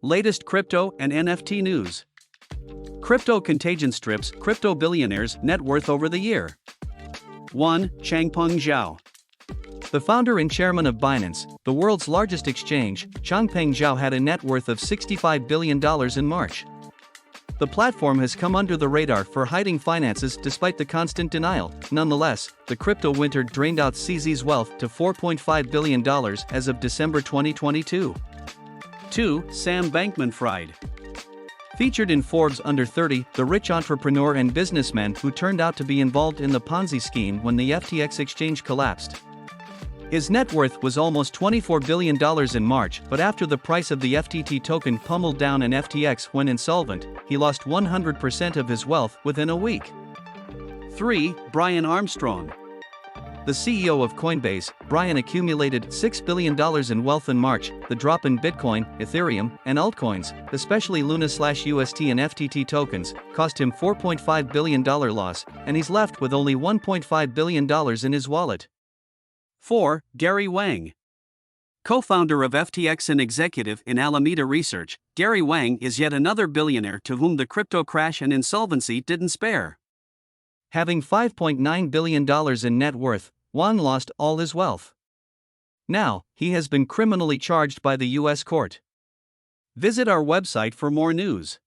Latest crypto and NFT news. Crypto Contagion strips crypto billionaires' net worth over the year. 1. Changpeng Zhao. The founder and chairman of Binance, the world's largest exchange, Changpeng Zhao had a net worth of $65 billion in March. The platform has come under the radar for hiding finances despite the constant denial. Nonetheless, the crypto winter drained out CZ's wealth to $4.5 billion as of December 2022. 2. Sam Bankman-Fried. Featured in Forbes Under 30, the rich entrepreneur and businessman who turned out to be involved in the Ponzi scheme when the FTX exchange collapsed. His net worth was almost $24 billion in March, but after the price of the FTT token pummeled down and FTX went insolvent, he lost 100% of his wealth within a week. 3. Brian Armstrong. The CEO of Coinbase, Brian accumulated $6 billion in wealth in March. The drop in Bitcoin, Ethereum, and altcoins, especially Luna/UST and FTT tokens, cost him $4.5 billion loss, and he's left with only $1.5 billion in his wallet. 4. Gary Wang. Co-founder of FTX and executive in Alameda Research, Gary Wang is yet another billionaire to whom the crypto crash and insolvency didn't spare. Having $5.9 billion in net worth, Wang lost all his wealth. Now, he has been criminally charged by the U.S. court. Visit our website for more news.